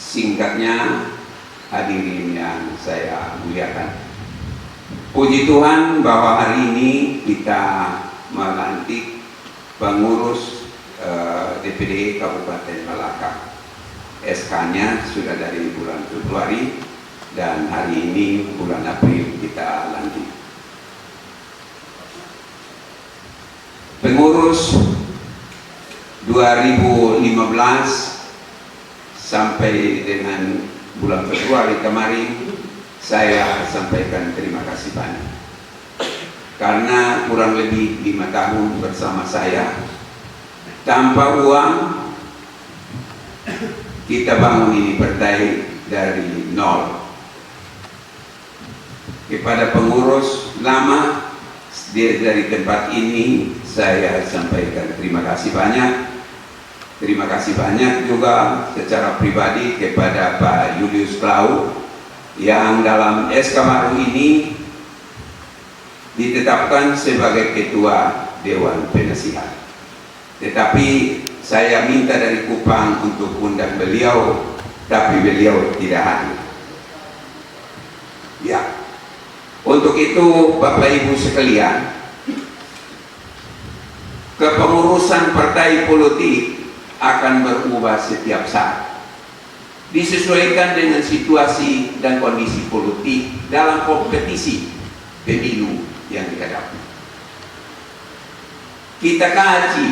Singkatnya, hadirin yang saya muliakan, puji Tuhan bahwa hari ini kita melantik pengurus DPD Kabupaten Malaka. SK-nya sudah dari bulan Februari dan hari ini bulan April kita lantik. Pengurus 2015 sampai dengan bulan Februari kemarin, saya sampaikan terima kasih banyak karena kurang lebih 5 tahun bersama saya tanpa uang kita bangun ini partai dari nol. Kepada pengurus lama dari tempat ini saya sampaikan terima kasih banyak. Terima kasih banyak juga secara pribadi kepada Pak Julius Klau yang dalam SK baru ini ditetapkan sebagai Ketua Dewan Penasihat. Tetapi saya minta dari Kupang untuk undang beliau, tapi beliau tidak hadir. Ya, untuk itu Bapak Ibu sekalian, kepengurusan partai politik akan berubah setiap saat, disesuaikan dengan situasi dan kondisi politik dalam kompetisi pemilu yang dihadapi. Kita kaji,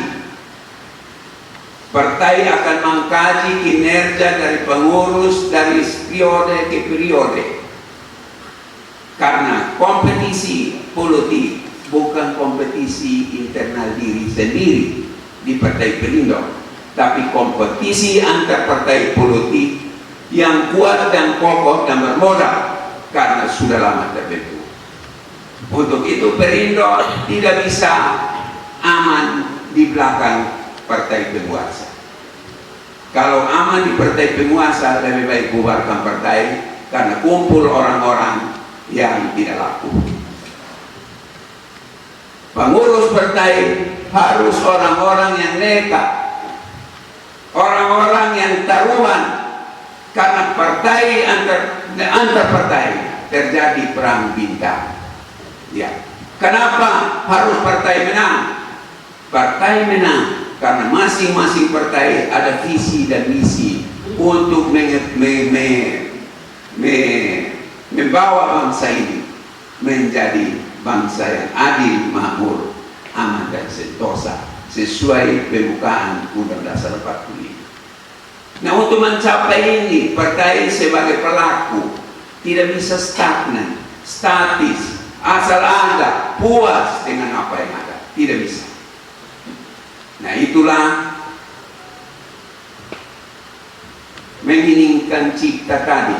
partai akan mengkaji kinerja dari pengurus dari periode ke periode, karena kompetisi politik bukan kompetisi internal diri sendiri di Partai Perindo, tapi kompetisi antar partai politik yang kuat dan kokoh dan bermodal karena sudah lama terbentuk. Untuk itu Perindo tidak bisa aman di belakang partai penguasa. Kalau aman di partai penguasa, lebih baik bubarkan partai karena kumpul orang-orang yang tidak laku. Pengurus partai harus orang-orang yang nekat, orang-orang yang taruhan, karena partai antar partai terjadi perang bintang. Ya, kenapa harus partai menang? Partai menang karena masing-masing partai ada visi dan misi untuk membawa bangsa ini menjadi bangsa yang adil, makmur, aman dan sentosa sesuai pembukaan Undang Dasar 45. Nah, untuk mencapai ini, partai sebagai pelaku tidak bisa stagnan, statis, asal ada, puas dengan apa yang ada. Tidak bisa. Nah, itulah menginginkan cipta tadi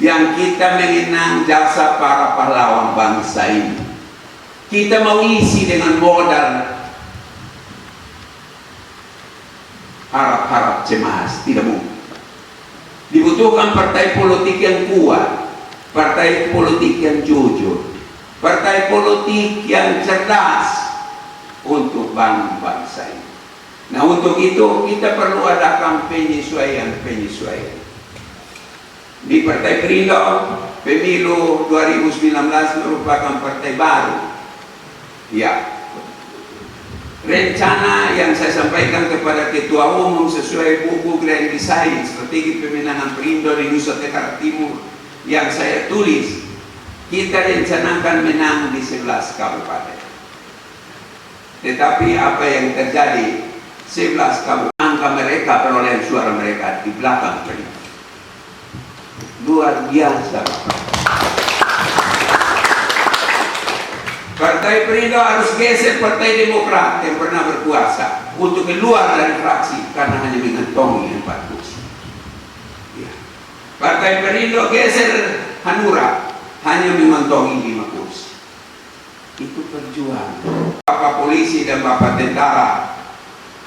yang kita mengenang jasa para pahlawan bangsa ini. Kita mau isi dengan modal harap-harap cemas, tidak mungkin. Dibutuhkan partai politik yang kuat, partai politik yang jujur, partai politik yang cerdas untuk bangun bangsa ini. Nah, untuk itu kita perlu ada penyesuaian. Di Partai Perindo, pemilu 2019 merupakan partai baru. Ya, rencana yang saya sampaikan kepada Ketua Umum sesuai buku Grand Design Strategi Pemenangan Perindo di Nusa Tenggara Timur yang saya tulis, kita rencanakan menang di 11 kabupaten. Tetapi apa yang terjadi, 11 kabupaten angka mereka, perolehan suara mereka di belakang Perindo. Luar biasa. Partai Perindo harus geser Partai Demokrat yang pernah berkuasa untuk keluar dari fraksi karena hanya mengantongi 4 kursi. Ya. Partai Perindo geser Hanura hanya mengantongi 5 kursi. Itu perjuangan. Bapak polisi dan bapak tentara,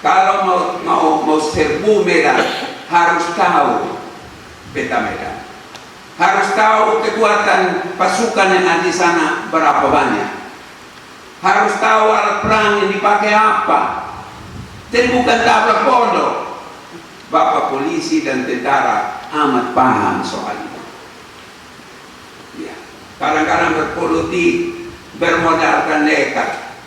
kalau mau serbu Medan harus tahu peta Medan. Harus tahu kekuatan pasukan yang ada di sana berapa banyak. Harus tahu alat perang yang dipakai apa. Jadi bukan tabrak bodoh. Bapak polisi dan tentara amat paham soal itu. Ya. Kadang-kadang berpolitik bermodalkan nekat,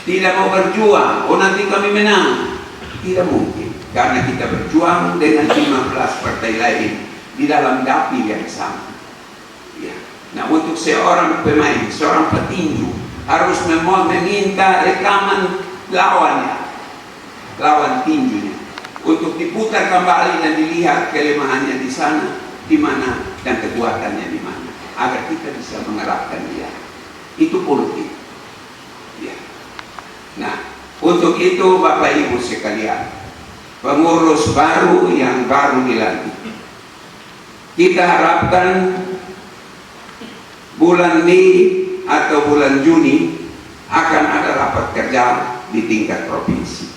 tidak mau berjuang, oh nanti kami menang. Tidak mungkin, karena kita berjuang dengan 15 partai lain di dalam dapil yang sama. Ya. Nah, untuk seorang pemain, seorang petinju harus meminta rekaman lawan tinjunya untuk diputar kembali dan dilihat kelemahannya di sana, di mana, dan kekuatannya di mana, agar kita bisa mengerahkan dia. Itu politik. Ya. Nah, untuk itu Bapak Ibu sekalian, pengurus baru yang baru dilantik, kita harapkan bulan Mei atau bulan Juni akan ada rapat kerja di tingkat provinsi.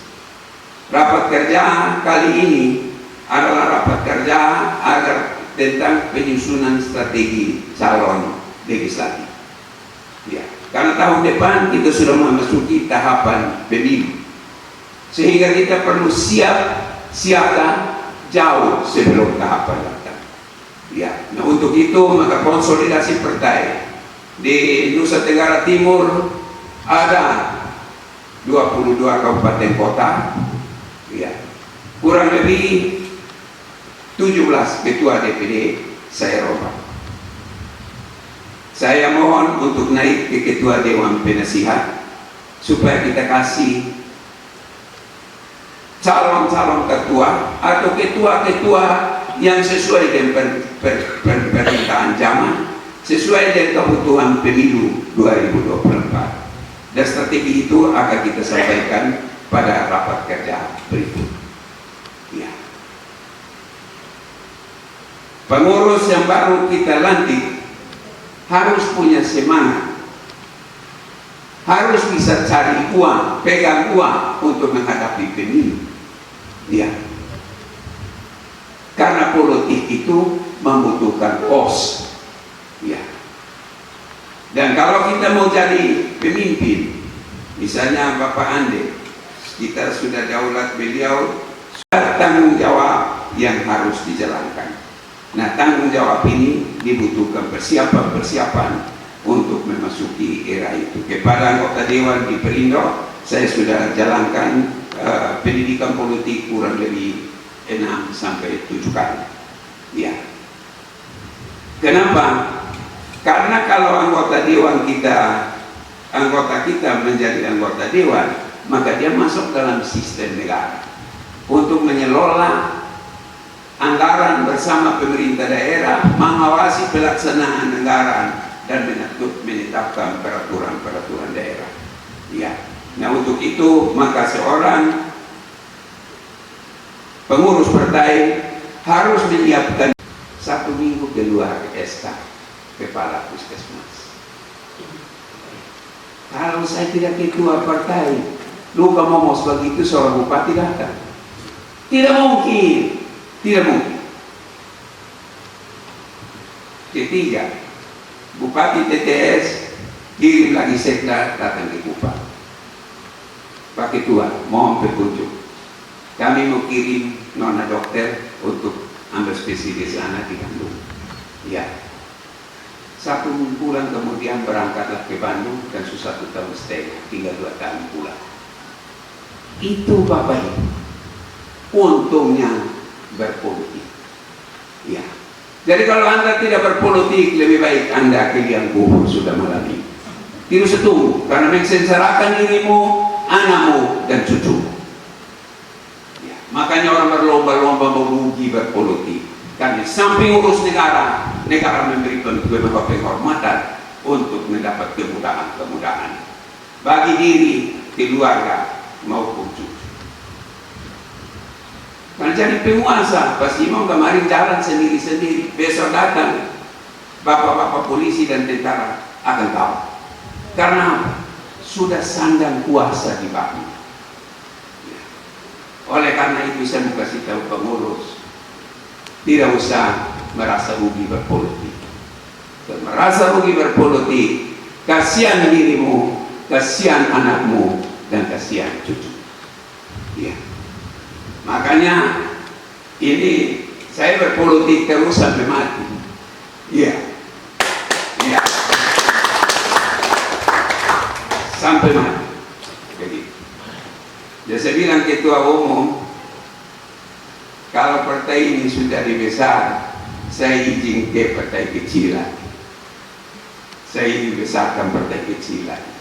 Rapat kerja kali ini adalah rapat kerja agar tentang penyusunan strategi calon legislatif. Ya, karena tahun depan kita sudah memasuki tahapan pemilu, sehingga kita perlu siapkan jauh sebelum tahapan datang. Ya, nah untuk itu maka konsolidasi partai di Nusa Tenggara Timur ada 22 kabupaten kota, ya, kurang lebih 17 ketua DPD saya rombak. Saya mohon untuk naik ke ketua Dewan Penasihat supaya kita kasih calon-calon ketua atau ketua-ketua yang sesuai dengan permintaan zaman, sesuai dengan kebutuhan pemilu 2024. Dan strategi itu akan kita sampaikan pada rapat kerja berikut. Ya. Pengurus yang baru kita lantik harus punya semangat, harus bisa cari uang, pegang uang untuk menghadapi pemilu. Ya. Karena politik itu membutuhkan kos. Ya. Dan kalau kita mau jadi pemimpin, misalnya Bapak Ande, kita sudah daulat beliau, sudah tanggung jawab yang harus dijalankan. Nah, tanggung jawab ini dibutuhkan persiapan untuk memasuki era itu. Kepada anggota Dewan di Perindo, saya sudah jalankan pendidikan politik kurang lebih 6 sampai 7 kali. Ya. Kenapa? Karena kalau anggota kita menjadi anggota dewan, maka dia masuk dalam sistem negara untuk mengelola anggaran bersama pemerintah daerah, mengawasi pelaksanaan anggaran dan menetapkan peraturan-peraturan daerah. Ya. Nah, untuk itu maka seorang pengurus partai harus menyiapkan 1 minggu keluar SK kepala puskesmas. Kalau saya tidak ketua partai, luka momos begitu seorang bupati datang, tidak mungkin, tidak mungkin. Ketiga, bupati TTS kirim lagi sekda datang ke bupati. Pak Ketua, mohon petunjuk. Kami mau kirim nona dokter untuk ambil spesialis anak di Bandung. Ya. 1 bulan kemudian berangkatlah ke Bandung dan 1,5 tahun, tinggal 2 tahun pulang. Itu Bapak Ibu, untungnya berpolitik. Ya. Jadi kalau Anda tidak berpolitik, lebih baik Anda ke liang kubur sudah malam ini. Tidak usah tunggu, karena mensengsarakan dirimu, anakmu, dan cucumu. Ya. Makanya orang berlomba-lomba merugi berpolitik. Karena samping urus negara, negara memberikan beberapa penghormatan untuk mendapat kemudahan-kemudahan bagi diri, keluarga, maupun cucu. Karena jadi penguasa, pasti mau kemarin jalan sendiri-sendiri, besok datang bapak-bapak polisi dan tentara akan tahu. Karena apa? Sudah sandang kuasa di bawah. Oleh karena itu saya mau kasih tahu pengurus, tidak usah merasa rugi berpolitik. Merasa rugi berpolitik, kasihan dirimu, kasihan anakmu, dan kasihan cucu. Ya. Makanya ini saya berpolitik terus sampai mati. Iya. Iya. Sampai mati. Jadi saya bilang ketua umum, kalau partai ini sudah dibesar, saya izin ke partai kecil lagi. Saya ingin besarkan partai kecil lagi.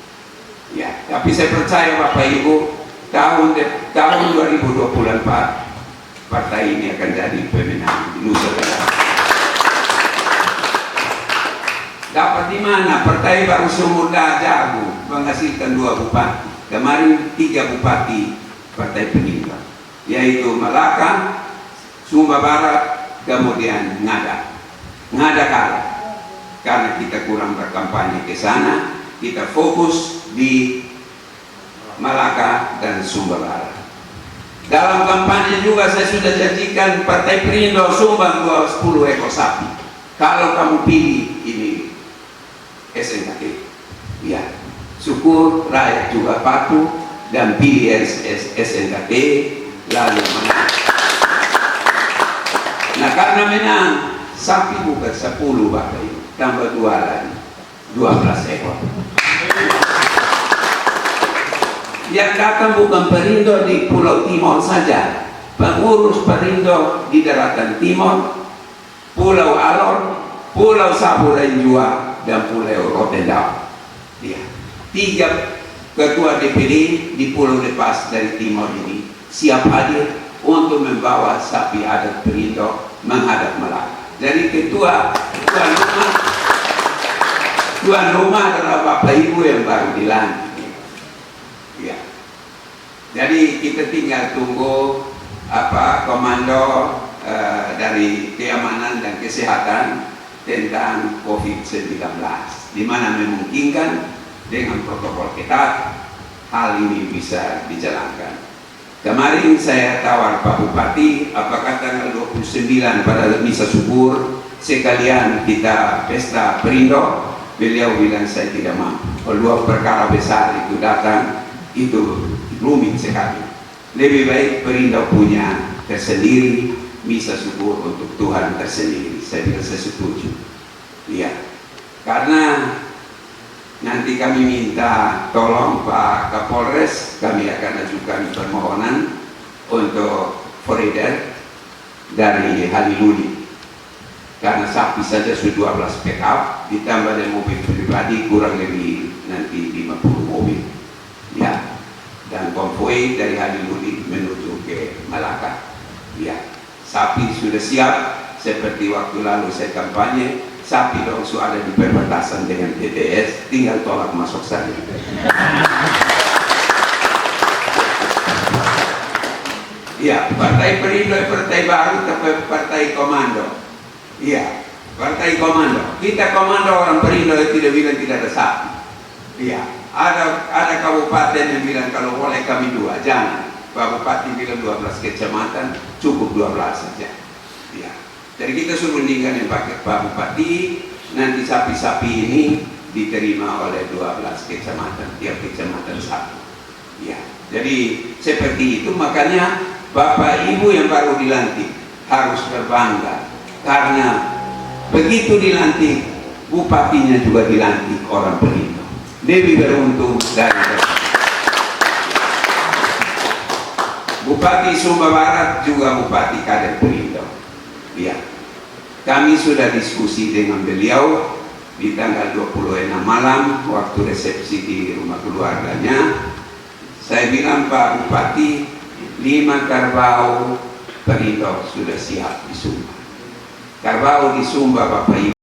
Ya, tapi saya percaya Bapak Ibu, tahun 2024 partai ini akan jadi pemenang di Nusa Tenggara. Dapat di mana? Partai baru Sumurda jago menghasilkan 2 bupati. Kemarin 3 bupati Partai Perindo, yaitu Malaka, Sumba Barat, kemudian Ngada. Ngada kalah karena kita kurang berkampanye ke sana. Kita fokus di Malaka dan Sumba Barat. Dalam kampanye juga saya sudah janjikan Partai Perindo sumbang 10 ekor sapi kalau kamu pilih ini SNKT. Ya, syukur rakyat juga patuh dan pilih SNKT lalu menang. Nah, karena menang, sapi bukan 10 Bapak Ibu, tambah 2 lagi, 12 ekor. Yang datang bukan Perindo di Pulau Timur saja, pengurus Perindo di Daratan Timur, Pulau Alor, Pulau Saburenjua, dan Pulau Rotendao. Ya. 3 ketua DPD di Pulau Lepas dari Timur ini siap hadir untuk membawa sapi adat Perindo menghadap Melaka. Jadi tuan rumah adalah Bapak Ibu yang baru dilantik. Ya. Jadi kita tinggal tunggu komando dari keamanan dan kesehatan tentang COVID-19, di mana memungkinkan dengan protokol ketat hal ini bisa dijalankan. Kemarin saya tawar Pak Bupati, apakah tanggal 29 pada misa subuh sekalian kita pesta Perindo? Beliau bilang saya tidak mampu. Kalau perkara besar itu datang, itu rumit sekali. Lebih baik Perindo punya tersendiri, misa subuh untuk Tuhan tersendiri. Saya bilang saya setuju. Iya, karena nanti kami minta tolong Pak Kapolres, kami akan ajukan permohonan untuk forader dari Haliluli. Karena sapi saja sudah 12 pickup, ditambah dengan mobil pribadi kurang lebih nanti 50 mobil. Ya, dan konvoi dari Haliluli menuju ke Malaka. Ya, sapi sudah siap, seperti waktu lalu saya kampanye, sapi langsung ada di perbatasan dengan TTS, tinggal tolak masuk saja. Iya, Partai Perindo partai baru, tapi partai komando. Iya, partai komando. Kita komando orang Perindo tidak bilang tidak ada sapi. Iya, ada kabupaten yang bilang kalau boleh kami 2, jangan. Pak Bupati bilang 12 kecamatan, cukup 12 saja. Iya. Jadi kita suruh dengan Pak Bupati, nanti sapi-sapi ini diterima oleh 12 kecamatan, tiap kecamatan 1. Ya, jadi seperti itu, makanya Bapak Ibu yang baru dilantik harus berbangga, karena begitu dilantik, bupatinya juga dilantik orang Perindo. Lebih beruntung dari Bupati Sumba Barat juga Bupati kader Perindo. Ya, kami sudah diskusi dengan beliau di tanggal 26 malam waktu resepsi di rumah keluarganya. Saya bilang, Pak Bupati, 5 kerbau Perindo sudah siap di Sumba. Kerbau di Sumba Bapak Ibu